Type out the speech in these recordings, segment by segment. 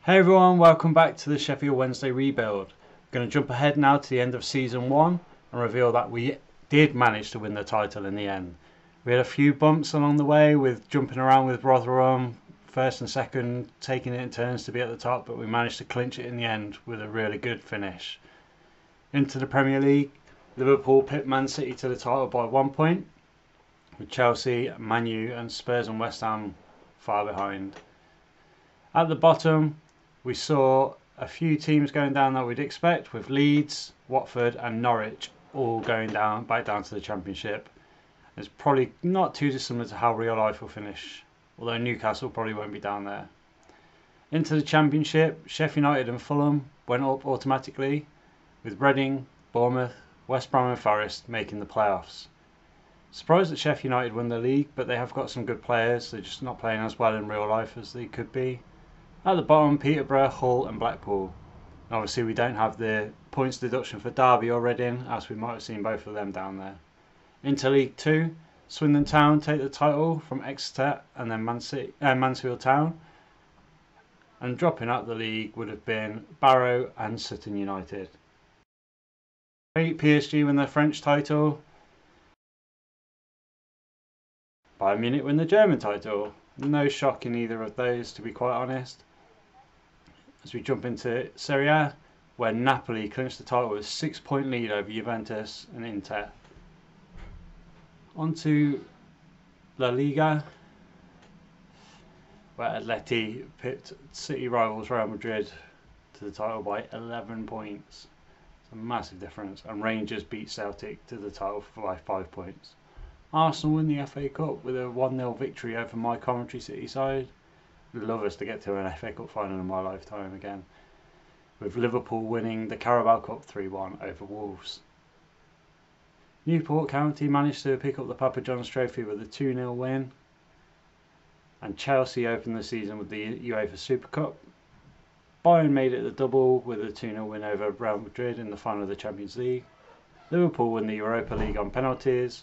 Hey everyone, welcome back to the Sheffield Wednesday rebuild. I'm going to jump ahead now to the end of season 1 and reveal that we did manage to win the title in the end. We had a few bumps along the way with jumping around with Rotherham, first and second, taking it in turns to be at the top, but we managed to clinch it in the end with a really good finish. Into the Premier League, Liverpool pipped Man City to the title by 1 point, with Chelsea, Man U and Spurs and West Ham far behind. At the bottom, we saw a few teams going down that we'd expect, with Leeds, Watford and Norwich all going down, back down to the Championship. It's probably not too dissimilar to how real life will finish, although Newcastle probably won't be down there. Into the Championship, Sheffield United and Fulham went up automatically, with Reading, Bournemouth, West Brom and Forest making the playoffs. Surprised that Sheffield United won the league, but they have got some good players, they're just not playing as well in real life as they could be. At the bottom, Peterborough, Hull and Blackpool. And obviously we don't have the points deduction for Derby or Reading, as we might have seen both of them down there. Into League 2, Swindon Town take the title from Exeter and then Mansfield Town. And dropping out the league would have been Barrow and Sutton United. PSG win their French title. Bayern Munich win the German title. No shock in either of those, to be quite honest. As we jump into Serie A, where Napoli clinched the title with a 6-point lead over Juventus and Inter. On to La Liga, where Atleti pipped City rivals Real Madrid to the title by 11 points. It's a massive difference. And Rangers beat Celtic to the title by 5 points. Arsenal win the FA Cup with a 1-0 victory over my Coventry City side. Love us to get to an FA Cup final in my lifetime again. With Liverpool winning the Carabao Cup 3-1 over Wolves. Newport County managed to pick up the Papa John's Trophy with a 2-0 win. And Chelsea opened the season with the UEFA Super Cup. Bayern made it the double with a 2-0 win over Real Madrid in the final of the Champions League. Liverpool won the Europa League on penalties,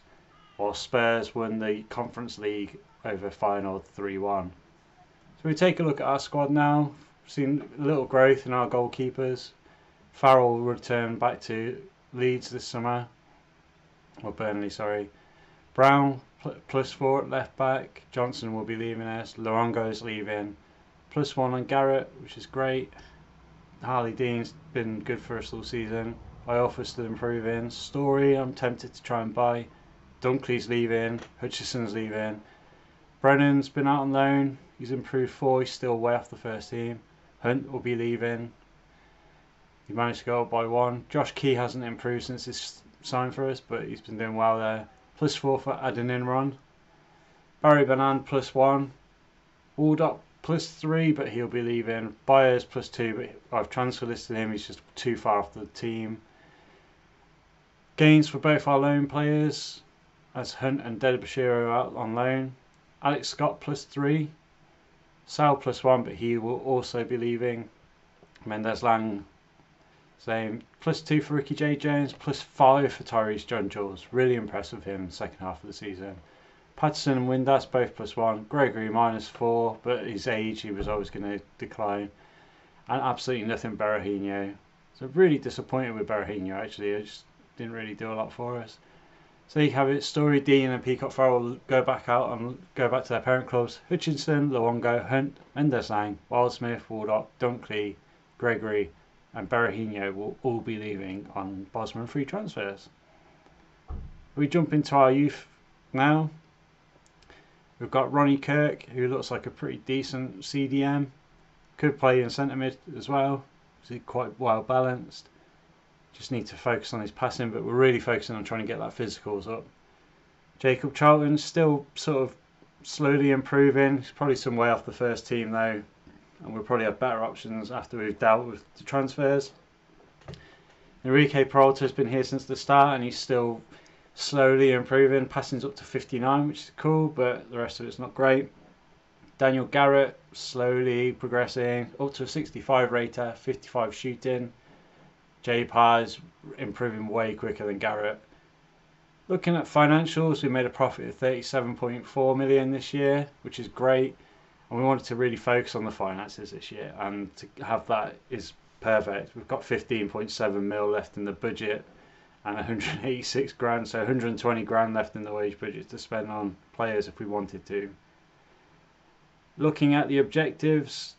while Spurs won the Conference League over Feyenoord 3-1. So we take a look at our squad now. We've seen a little growth in our goalkeepers. Farrell returned back to Leeds this summer. Or Burnley, sorry. Brown +4 at left back. Johnson will be leaving us. Luongo's leaving. +1 on Garrett, which is great. Harley Dean's been good for us all season. Iorfa's still improving. Story, I'm tempted to try and buy. Dunkley's leaving. Hutchison's leaving. Brennan's been out on loan. He's improved 4. He's still way off the first team. Hunt will be leaving. He managed to go up by 1. Josh Key hasn't improved since his sign for us, but he's been doing well there. +4 for Adeniran. Barry Banan +1. Waldock +3, but he'll be leaving. Byers +2, but I've transfer listed him. He's just too far off the team. Gains for both our loan players, as Hunt and Dedabashir are out on loan. Alex Scott +3. Sal +1, but he will also be leaving. Mendes Lang, same. +2 for Ricky J. Jones, +5 for Tyrese John Jules. Really impressed with him in the second half of the season. Patterson and Windass both +1. Gregory -4, but his age, he was always going to decline. And absolutely nothing Berahino. So really disappointed with Berahino actually. It just didn't really do a lot for us. So you have it. Story, Dean and Peacock Farrell go back to their parent clubs. Hutchinson, Luongo, Hunt, Mendes Lang, Wildsmith, Waldock, Dunkley, Gregory and Berahino will all be leaving on Bosman free transfers. We jump into our youth now. We've got Ronnie Kirk, who looks like a pretty decent CDM. Could play in centre mid as well. He's quite well balanced. Just need to focus on his passing, but we're really focusing on trying to get that physicals up. Jacob Charlton's still sort of slowly improving. He's probably some way off the first team though, and we'll probably have better options after we've dealt with the transfers. Enrique Peralta's been here since the start and he's still slowly improving. Passing's up to 59, which is cool, but the rest of it's not great. Daniel Garrett slowly progressing up to a 65 rater, 55 shooting. Jay Parr's improving way quicker than Garrett. Looking at financials, we made a profit of 37.4 million this year, which is great. and we wanted to really focus on the finances this year, and to have that is perfect. We've got 15.7 mil left in the budget and 186 grand, so 120 grand left in the wage budget to spend on players if we wanted to. Looking at the objectives,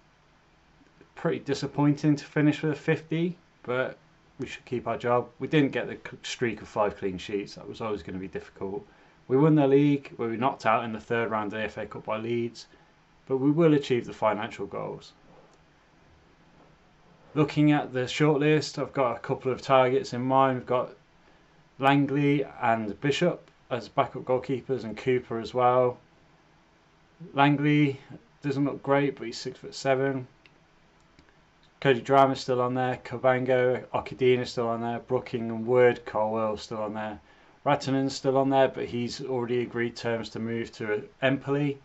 pretty disappointing to finish with a 50, but we should keep our job. We didn't get the streak of 5 clean sheets. That was always going to be difficult. We won the league, where we knocked out in the third round of the FA Cup by Leeds, but we will achieve the financial goals. Looking at the shortlist, I've got a couple of targets in mind. We've got Langley and Bishop as backup goalkeepers, and Cooper as well. Langley doesn't look great, but he's 6'7". Cody Drama's still on there. Cabango, Okadina's still on there. Brooking and Wood, Colwell's still on there. Ratanen's still on there, but he's already agreed terms to move to Empoli,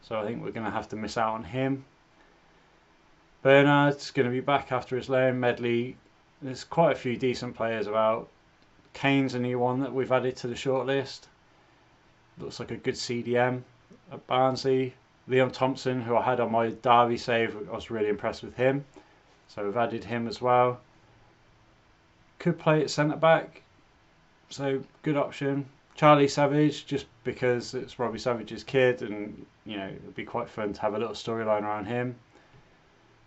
so I think we're going to have to miss out on him. Bernard's going to be back after his loan. Medley, there's quite a few decent players about. Kane's a new one that we've added to the shortlist. Looks like a good CDM at Barnsley. Liam Thompson, who I had on my Derby save, I was really impressed with him, so we've added him as well. Could play at centre back, so good option. Charlie Savage, just because it's Robbie Savage's kid, and you know it'd be quite fun to have a little storyline around him.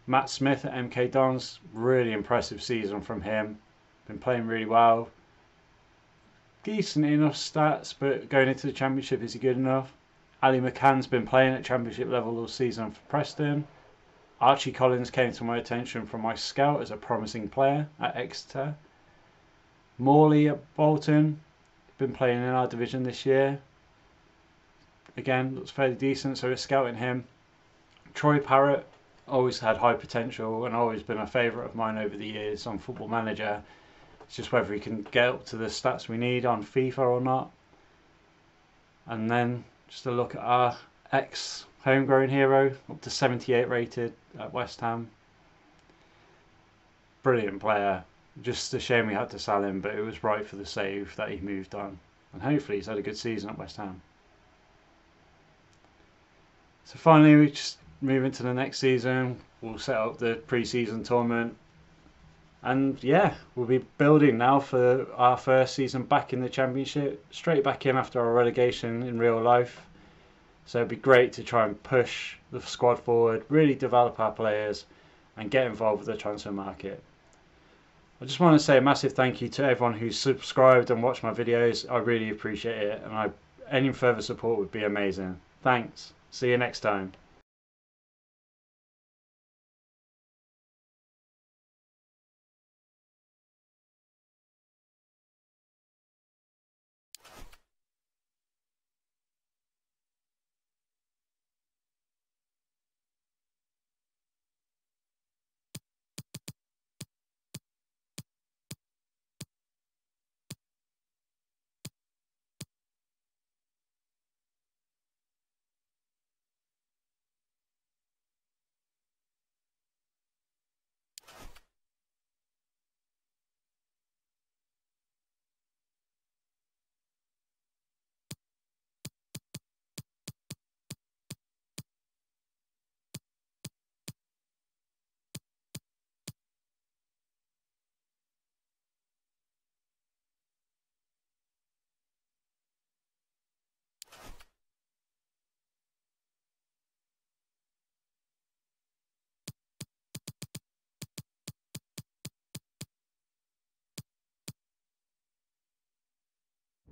Matt Smith at MK Dons, really impressive season from him. Been playing really well. Decent enough stats, but going into the Championship, is he good enough? Ali McCann's been playing at Championship level all season for Preston. Archie Collins came to my attention from my scout as a promising player at Exeter. Morley at Bolton, been playing in our division this year. Again, looks fairly decent, so we're scouting him. Troy Parrott, always had high potential and always been a favourite of mine over the years on Football Manager. It's just whether he can get up to the stats we need on FIFA or not. And then just a look at our ex-homegrown hero, up to 78 rated at West Ham. Brilliant player. Just a shame we had to sell him, but it was right for the save that he moved on. And hopefully he's had a good season at West Ham. So finally, we just move into the next season. We'll set up the pre-season tournament. And yeah, we'll be building now for our first season back in the Championship. Straight back in after our relegation in real life. So it'd be great to try and push the squad forward, really develop our players and get involved with the transfer market. I just want to say a massive thank you to everyone who's subscribed and watched my videos. I really appreciate it, and any further support would be amazing. Thanks. See you next time.